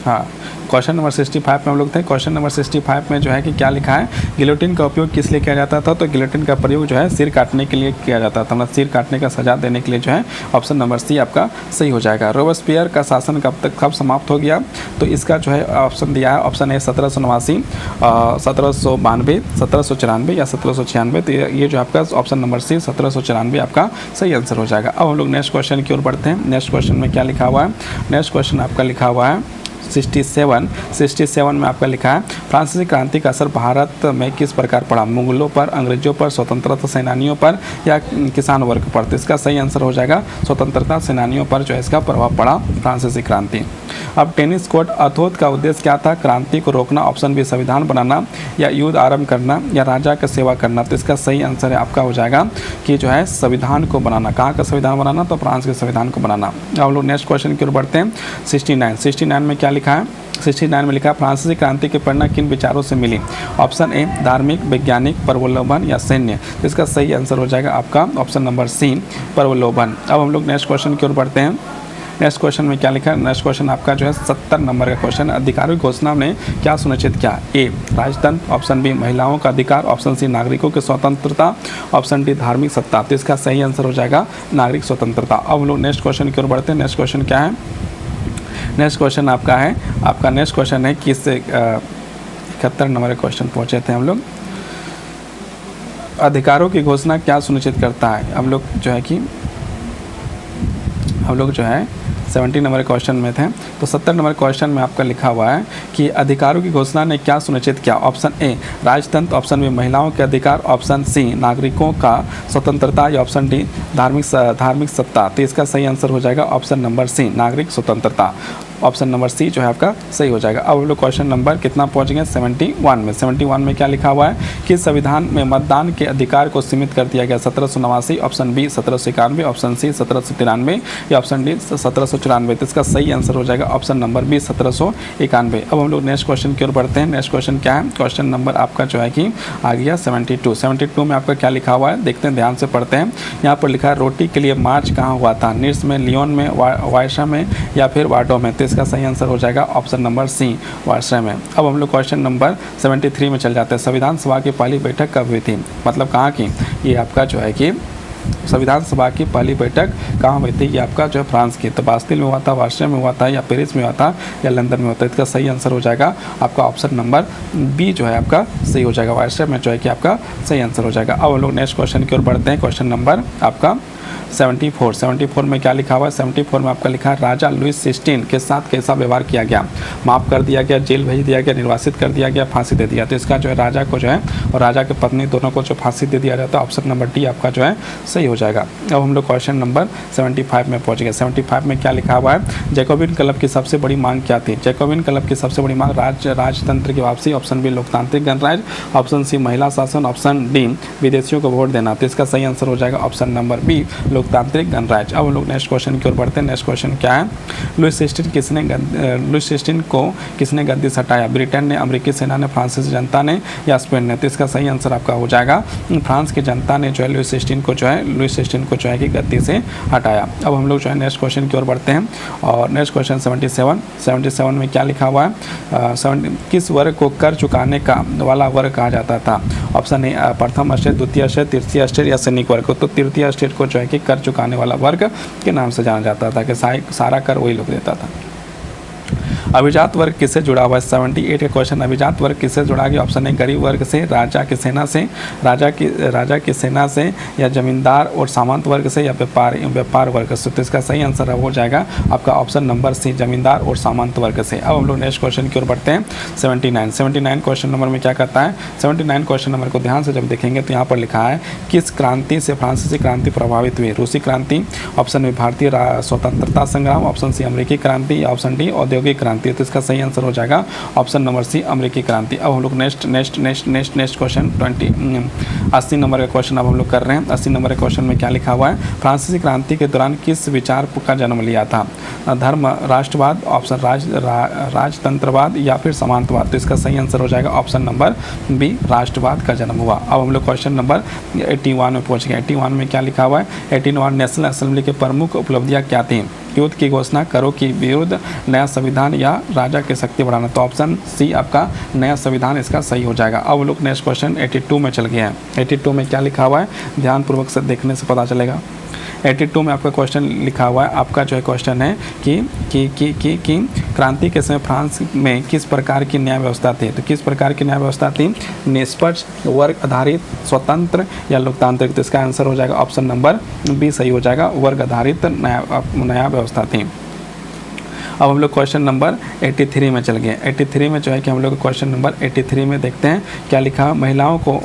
हाँ क्वेश्चन नंबर 65 में हम लोग थे। क्वेश्चन नंबर 65 में जो है कि क्या लिखा है? गिलोटिन का उपयोग किस लिए किया जाता था? तो गिलोटिन का प्रयोग जो है सिर काटने के लिए किया जाता था, मतलब सिर काटने का सजा देने के लिए जो है ऑप्शन नंबर सी आपका सही हो जाएगा। रोबेस्पियर का शासन कब समाप्त हो गया? तो इसका जो है ऑप्शन दिया है, ऑप्शन ए 1789, 1792, 1794 या 1796। तो ये जो आपका ऑप्शन नंबर सी 1794 आपका सही आंसर हो जाएगा। अब हम लोग नेक्स्ट क्वेश्चन की ओर बढ़ते हैं। नेक्स्ट क्वेश्चन में क्या लिखा हुआ है? नेक्स्ट क्वेश्चन आपका लिखा हुआ है 67 में आपका लिखा है फ्रांसीसी क्रांति का असर भारत में किस प्रकार पड़ा? मुगलों पर, अंग्रेजों पर, स्वतंत्रता सेनानियों पर या किसान वर्ग पर? तो इसका सही आंसर हो जाएगा स्वतंत्रता सेनानियों पर जो है इसका प्रभाव पड़ा फ्रांसीसी क्रांति। अब टेनिस कोर्ट अथोथ का उद्देश्य क्या था? क्रांति को रोकना, ऑप्शन बी संविधान बनाना या युद्ध आरंभ करना या राजा का सेवा करना? तो इसका सही आंसर है आपका हो जाएगा कि जो है संविधान को बनाना। कहाँ का संविधान बनाना? तो फ्रांस के संविधान को बनाना। अब लोग नेक्स्ट क्वेश्चन की ओर बढ़ते हैं। 69 में क्या लिखा है? 69 में लिखा है फ्रांसीसी क्रांति की प्रेरणा किन विचारों से मिली? ऑप्शन ए धार्मिक, वैज्ञानिक, प्रवलोभन या सैन्य? तो इसका सही आंसर हो जाएगा आपका ऑप्शन नंबर सी प्रवलोभन। अब हम लोग नेक्स्ट क्वेश्चन की ओर बढ़ते हैं। नेक्स्ट क्वेश्चन में क्या लिखा है? नेक्स्ट क्वेश्चन आपका जो है 70 नंबर का क्वेश्चन। अधिकारों की घोषणा ने क्या सुनिश्चित किया? ए राजतंत्र, ऑप्शन बी महिलाओं का अधिकार, ऑप्शन सी नागरिकों की स्वतंत्रता, ऑप्शन डी धार्मिक सत्ता। तो इसका सही आंसर हो जाएगा नागरिक स्वतंत्रता। अब हम लोग नेक्स्ट क्वेश्चन की ओर बढ़ते हैं। नेक्स्ट क्वेश्चन क्या है? नेक्स्ट क्वेश्चन आपका है, आपका नेक्स्ट क्वेश्चन है किस 71 नंबर का क्वेश्चन पहुँचे थे हम लोग। अधिकारों की घोषणा क्या सुनिश्चित करता है? हम लोग जो है 70 नंबर क्वेश्चन में थे, तो 70 नंबर क्वेश्चन में आपका लिखा हुआ है कि अधिकारों की घोषणा ने क्या सुनिश्चित किया? ऑप्शन ए राजतंत्र, ऑप्शन बी महिलाओं के अधिकार, ऑप्शन सी नागरिकों का स्वतंत्रता या ऑप्शन डी धार्मिक सत्ता। तो इसका सही आंसर हो जाएगा ऑप्शन नंबर सी नागरिक स्वतंत्रता। ऑप्शन नंबर सी जो है आपका सही हो जाएगा। अब हम लोग क्वेश्चन नंबर कितना पहुंच गए? 71 में। 71 में क्या लिखा हुआ है कि संविधान में मतदान के अधिकार को सीमित कर दिया गया? 1789, ऑप्शन बी 1791, ऑप्शन सी 1793 या ऑप्शन डी 1794। तो इसका सही आंसर हो जाएगा ऑप्शन नंबर बी 1791। अब हम लोग नेक्स्ट क्वेश्चन की ओर बढ़ते हैं। नेक्स्ट क्वेश्चन क्या है? क्वेश्चन नंबर आपका जो है कि आ गया 72 में आपका क्या लिखा हुआ है? देखते हैं, ध्यान से पढ़ते हैं। यहाँ पर लिखा है रोटी के लिए मार्च कहाँ हुआ था? निर्स में, लियोन में, वायसा में या फिर वार्डो में? तो इसका सही आंसर हो जाएगा ऑप्शन नंबर सी वार्सा में। अब हम लोग क्वेश्चन नंबर 73 में चल जाते हैं। संविधान सभा की पहली बैठक कब हुई थी? मतलब कहाँ की? ये आपका जो है कि संविधान सभा की पहली बैठक कहाँ हुई थी? ये आपका जो है फ्रांस की। तो बास्तिल में हुआ था, वार्सा में हुआ था या पेरिस में हुआ था या लंदन में हुआ था? इसका सही आंसर हो जाएगा आपका ऑप्शन नंबर बी जो है आपका सही हो जाएगा। वार्सा में जो है कि आपका सही आंसर हो जाएगा। अब हम लोग नेक्स्ट क्वेश्चन की ओर बढ़ते हैं। क्वेश्चन नंबर आपका 74 में क्या लिखा हुआ है? 74 में आपका लिखा है राजा लुईस 16 के साथ कैसा व्यवहार किया गया? माफ़ कर दिया गया, जेल भेज दिया गया, निर्वासित कर दिया गया, फांसी दे दिया। तो इसका जो है राजा को जो है और राजा के पत्नी दोनों को जो फांसी दे दिया जाता है, ऑप्शन नंबर डी आपका जो है सही हो जाएगा। अब हम लोग क्वेश्चन नंबर 75 में पहुँच गए। 75 में क्या लिखा हुआ है? जैकोबिन क्लब की सबसे बड़ी मांग क्या थी? जैकोबिन क्लब की सबसे बड़ी मांग राजतंत्र की वापसी, ऑप्शन बी लोकतांत्रिक गणराज्य, ऑप्शन सी महिला शासन, ऑप्शन डी विदेशियों को वोट देना। तो इसका सही आंसर हो जाएगा ऑप्शन नंबर बी लोकतांत्रिक गणराज्य। अब हम लोग नेक्स्ट क्वेश्चन की ओर बढ़ते हैं। नेक्स्ट क्वेश्चन क्या है? लुईस 16 को किसने गद्दी से हटाया? ब्रिटेन ने, अमेरिकी सेना ने, फ्रांसीसी जनता ने या स्पेन ने? तो इसका सही आंसर आपका हो जाएगा फ्रांस की जनता ने जो है लुईस 16 को जो है कि गद्दी से हटाया। अब हम लोग जो है नेक्स्ट क्वेश्चन की ओर बढ़ते हैं और नेक्स्ट क्वेश्चन 77 में क्या लिखा हुआ है? किस वर्ग को कर चुकाने का वाला वर्ग कहा जाता था? ऑप्शन ए प्रथम स्टेट, द्वितीय स्टेट, तृतीय स्टेट या सैनिक वर्ग को? तो तृतीय स्टेट को जो है कि कर चुकाने वाला वर्ग के नाम से जाना जाता था कि सारा कर वही लोग देता था। अभिजात वर्ग किससे जुड़ा हुआ है? 78 का क्वेश्चन, अभिजात वर्ग किससे जुड़ा गया? ऑप्शन ए गरीब वर्ग से, राजा की सेना से, राजा की सेना से या जमींदार और सामंत वर्ग से या व्यापार वर्ग से? तो इसका सही आंसर हो जाएगा आपका ऑप्शन नंबर सी जमींदार और सामंत वर्ग से। अब हम लोग नेक्स्ट क्वेश्चन की ओर बढ़ते हैं। 79 क्वेश्चन नंबर में क्या कहता है? 79 क्वेश्चन नंबर को ध्यान से जब देखेंगे तो यहाँ पर लिखा है किस क्रांति से फ्रांसीसी क्रांति प्रभावित हुई? रूसी क्रांति, ऑप्शन में भारतीय स्वतंत्रता संग्राम, ऑप्शन सी अमेरिकी क्रांति या ऑप्शन डी औद्योगिक क्रांति। तो इसका सही आंसर हो जाएगा ऑप्शन नंबर सी अमेरिकी क्रांति। अब हम लोग नेक्स्ट क्वेश्चन 80 नंबर का क्वेश्चन अब हम लोग कर रहे हैं। 80 नंबर के क्वेश्चन में क्या लिखा हुआ है? फ्रांसीसी क्रांति के दौरान किस विचार का जन्म लिया था? धर्म राष्ट्रवाद, ऑप्शन राजतंत्रवाद या फिर समानतावाद? तो इसका सही आंसर हो जाएगा ऑप्शन नंबर बी राष्ट्रवाद का जन्म हुआ। अब हम लोग क्वेश्चन नंबर 81 में पहुंच गए। 81 में क्या लिखा हुआ है? 81 नेशनल असेंबली की प्रमुख उपलब्धियां क्या थी? युद्ध की घोषणा, करों की विरुद्ध, नया संविधान या राजा की शक्ति बढ़ाना? तो ऑप्शन सी आपका नया संविधान इसका सही हो जाएगा। अब लोग नेक्स्ट क्वेश्चन 82 में चल गए हैं। 82 में क्या लिखा हुआ है? ध्यानपूर्वक से देखने से पता चलेगा। 82 में आपका क्वेश्चन लिखा हुआ है, आपका जो है क्वेश्चन है कि क्रांति के समय फ्रांस में किस प्रकार की न्याय व्यवस्था थी? तो किस प्रकार की न्याय व्यवस्था थी? निष्पक्ष, वर्ग आधारित, स्वतंत्र या लोकतांत्रिक? तो इसका आंसर हो जाएगा ऑप्शन नंबर बी सही हो जाएगा, वर्ग आधारित न्याय व्यवस्था थी। अब हम लोग क्वेश्चन नंबर 83 में चल गए। 83 में जो है कि हम लोग क्वेश्चन नंबर 83 में देखते हैं क्या लिखा। महिलाओं को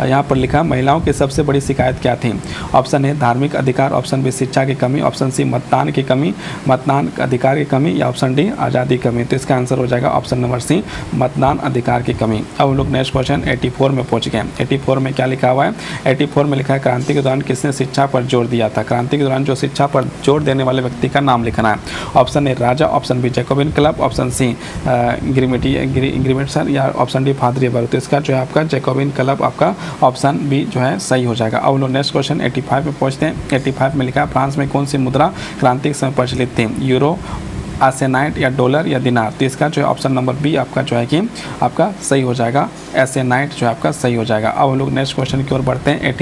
यहाँ पर लिखा महिलाओं की सबसे बड़ी शिकायत क्या थी? ऑप्शन ए धार्मिक अधिकार, ऑप्शन बी शिक्षा की कमी, ऑप्शन सी मतदान की कमी, मतदान अधिकार की कमी या ऑप्शन डी आज़ादी की कमी? तो इसका आंसर हो जाएगा ऑप्शन नंबर सी मतदान अधिकार की कमी। अब हम लोग नेक्स्ट क्वेश्चन 84 में पहुँच गए। 84 में क्या लिखा हुआ है? 84 में लिखा है क्रांति के दौरान किसने शिक्षा पर जोर दिया था? क्रांति के दौरान जो शिक्षा पर जोर देने वाले व्यक्ति का नाम लिखना है। ऑप्शन ए राजा, option B Jacobin club, option C ग्रिमेट्सर या ऑप्शन डी फादर एबर्ग? तो इसका जो है आपका जैकोबिन क्लब आपका ऑप्शन बी जो है सही हो जाएगा। अब लोग नेक्स्ट क्वेश्चन 85 में पहुंचते हैं। 85 में लिखा है फ्रांस में कौन सी मुद्रा क्रांति के समय प्रचलित थी? यूरो, एसेनाइट या डॉलर या दिनार? तो इसका जो है ऑप्शन नंबर बी आपका जो है कि आपका सही हो जाएगा, एसेनाइट जो है आपका सही हो जाएगा। अब हम लोग नेक्स्ट क्वेश्चन की ओर बढ़ते हैं।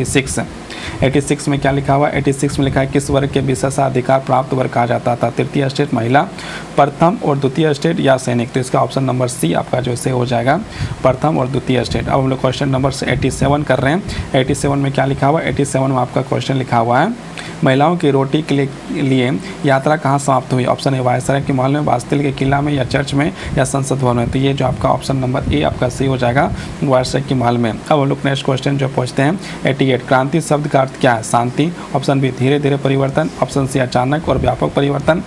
86 में क्या लिखा हुआ है? 86 में लिखा है किस वर्ग के विशेषाधिकार प्राप्त वर्ग कहा जाता था? तृतीय स्टेट, महिला, प्रथम और द्वितीय स्टेट या सैनिक? तो इसका ऑप्शन नंबर सी आपका जो से हो जाएगा प्रथम और द्वितीय स्टेट। अब हम लोग क्वेश्चन नंबर 87 कर रहे हैं। 87 में क्या लिखा हुआ है? 87 में आपका क्वेश्चन लिखा हुआ है महिलाओं की रोटी के लिए यात्रा कहाँ समाप्त हुई? ऑप्शन ए वायसराय के महल में, बास्तिल के किला में या चर्च में या संसद भवन में? तो ये जो आपका ऑप्शन नंबर ए आपका सही हो जाएगा, वायसराय के महल में। अब हम लोग नेक्स्ट क्वेश्चन जो पहुँचते हैं 88 क्रांति शब्द का अर्थ क्या है? शांति, ऑप्शन बी धीरे धीरे परिवर्तन, ऑप्शन सी अचानक और व्यापक परिवर्तन,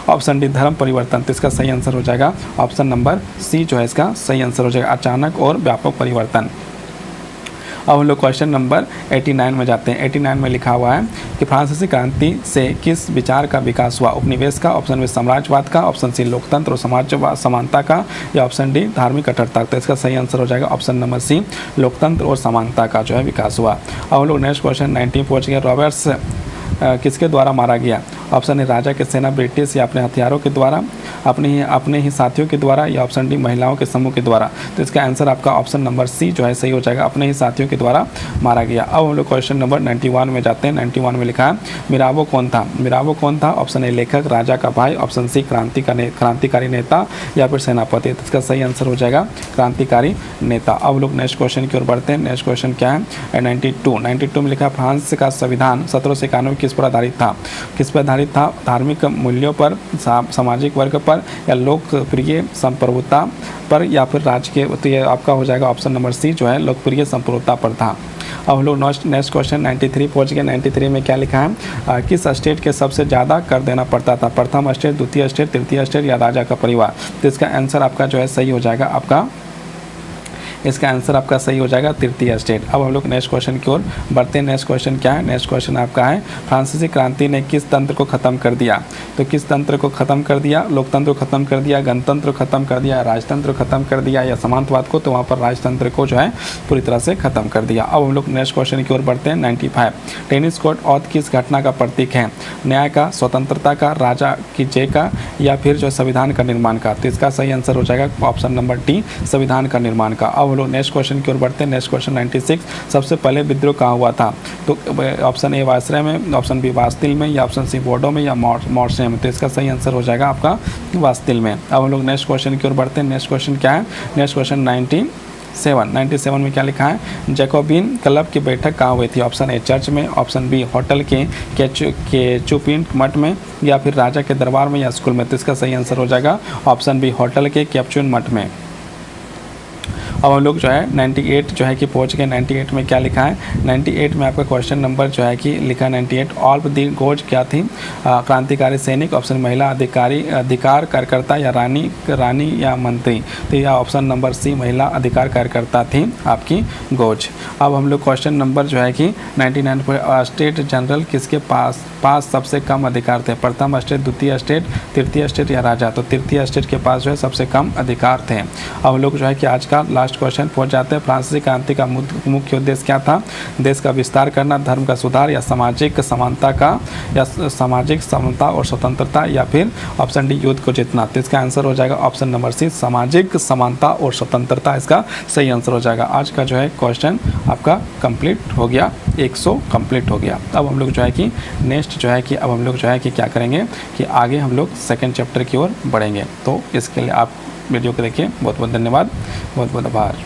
ऑप्शन डी धर्म परिवर्तन? तो इसका सही आंसर हो जाएगा ऑप्शन नंबर सी जो है इसका सही आंसर हो जाएगा, अचानक और व्यापक परिवर्तन। अब हम लोग क्वेश्चन नंबर 89 में जाते हैं। 89 में लिखा हुआ है कि फ्रांसीसी क्रांति से किस विचार का विकास हुआ? उपनिवेश का, ऑप्शन बी साम्राज्यवाद का, ऑप्शन सी लोकतंत्र और समाजवाद समानता का या ऑप्शन डी धार्मिक कट्टरता? तो इसका सही आंसर हो जाएगा ऑप्शन नंबर सी लोकतंत्र और समानता का जो है विकास हुआ। अब हम लोग नेक्स्ट क्वेश्चन 90 पहुँच गए। रॉबर्ट्स किसके द्वारा मारा गया? ऑप्शन ए राजा के सेना ब्रिटिश या अपने हथियारों के द्वारा, अपने ही साथियों के द्वारा, या ऑप्शन डी महिलाओं के समूह के द्वारा। तो इसका आंसर आपका ऑप्शन नंबर सी जो है सही हो जाएगा, अपने ही साथियों के द्वारा मारा गया। अब हम लोग क्वेश्चन नंबर 91 में जाते हैं। 91 में लिखा है मिराबो कौन था? मिराबो कौन था? ऑप्शन ए लेखक, राजा का भाई, ऑप्शन सी क्रांतिकारी नेता, या फिर सेनापति। तो इसका सही आंसर हो जाएगा क्रांतिकारी नेता। अब लोग नेक्स्ट क्वेश्चन की ओर बढ़ते हैं। नेक्स्ट क्वेश्चन क्या है? 92 में लिखा फ्रांस का संविधान 1791 किस पर आधारित था? किस पर आधारित था? धार्मिक मूल्यों पर, सामाजिक वर्ग पर, या लोकप्रिय संप्रभुता पर, या फिर राजकीय। तो ये आपका हो जाएगा ऑप्शन नंबर सी जो है लोकप्रिय संप्रभुता पर था। अब हम लोग नेक्स्ट क्वेश्चन 93 पहुँच गए। 93 में क्या लिखा है? किस स्टेट के सबसे ज़्यादा कर देना पड़ता था? प्रथम स्टेट, द्वितीय स्टेट, तृतीय स्टेट, या राजा का परिवार। तो इसका आंसर आपका जो है सही हो जाएगा, इसका आंसर आपका सही हो जाएगा तृतीय स्टेट। अब हम लोग नेक्स्ट क्वेश्चन की ओर बढ़ते हैं। नेक्स्ट क्वेश्चन क्या है? नेक्स्ट क्वेश्चन आपका है फ्रांसीसी क्रांति ने किस तंत्र को खत्म कर दिया? तो किस तंत्र को खत्म कर दिया? लोकतंत्र को खत्म कर दिया, गणतंत्र को खत्म कर दिया, राजतंत्र को खत्म कर दिया, या समांतवाद को? तो वहाँ पर राजतंत्र को जो है पूरी तरह से खत्म कर दिया। अब हम लोग नेक्स्ट क्वेश्चन की ओर बढ़ते हैं। 95 टेनिस कोर्ट औद किस घटना का प्रतीक है? न्याय का, स्वतंत्रता का, राजा की जय का, या फिर जो संविधान का निर्माण का? तो इसका सही आंसर हो जाएगा ऑप्शन नंबर डी, संविधान का निर्माण का। अब हम लोग नेक्स्ट क्वेश्चन की ओर बढ़ते हैं। नेक्स्ट क्वेश्चन 96 सबसे पहले विद्रोह कहाँ हुआ था? तो ऑप्शन ए वायसराय में, ऑप्शन बी वास्तिल में, या ऑप्शन सी बोर्डो में, या मोर्से में। तो इसका सही आंसर हो जाएगा आपका वास्तिल में। अब हम लोग नेक्स्ट क्वेश्चन की ओर बढ़ते हैं। नेक्स्ट क्वेश्चन क्या है? नेक्स्ट क्वेश्चन 97 में क्या लिखा है? जैकोबिन क्लब की बैठक कहाँ हुई थी? ऑप्शन ए चर्च में, ऑप्शन बी होटल के चुपिन मठ में, या फिर राजा के दरबार में, या स्कूल में। तो इसका सही आंसर हो जाएगा ऑप्शन बी होटल के कैप्चुन मठ में। अब हम लोग जो है 98 जो है कि पहुंच गए। 98 में क्या लिखा है? 98 में आपका क्वेश्चन नंबर जो है कि लिखा है 98 ऑल्प दी गोज क्या थी? क्रांतिकारी सैनिक, ऑप्शन महिला अधिकार कार्यकर्ता, या रानी या मंत्री। तो यह ऑप्शन नंबर सी महिला अधिकार कार्यकर्ता थी आपकी गोज। अब हम लोग क्वेश्चन नंबर जो है कि 99 पर स्टेट जनरल किसके पास सबसे कम अधिकार थे? प्रथम स्टेट, द्वितीय स्टेट, तृतीय स्टेट, या राजा? तो तृतीय स्टेट के पास जो है सबसे कम अधिकार थे। अब हम लोग जो है कि आज का लास्ट क्वेश्चन पहुंच जाते हैं। फ्रांसीसी क्रांति का मुख्य उद्देश्य क्या था? देश का विस्तार करना, धर्म का सुधार, या सामाजिक समानता और स्वतंत्रता, या फिर ऑप्शन डी युद्ध को जीतना। तो इसका आंसर हो जाएगा ऑप्शन नंबर सी, सामाजिक समानता और स्वतंत्रता इसका सही आंसर हो जाएगा। आज का जो है क्वेश्चन आपका कंप्लीट हो गया, 100 कंप्लीट हो गया। अब हम लोग जो है कि नेक्स्ट जो है कि अब हम लोग जो है कि क्या करेंगे कि आगे हम लोग सेकंड चैप्टर की ओर बढ़ेंगे। तो इसके लिए आप वीडियो को देखिए। बहुत बहुत धन्यवाद, बहुत बहुत आभार।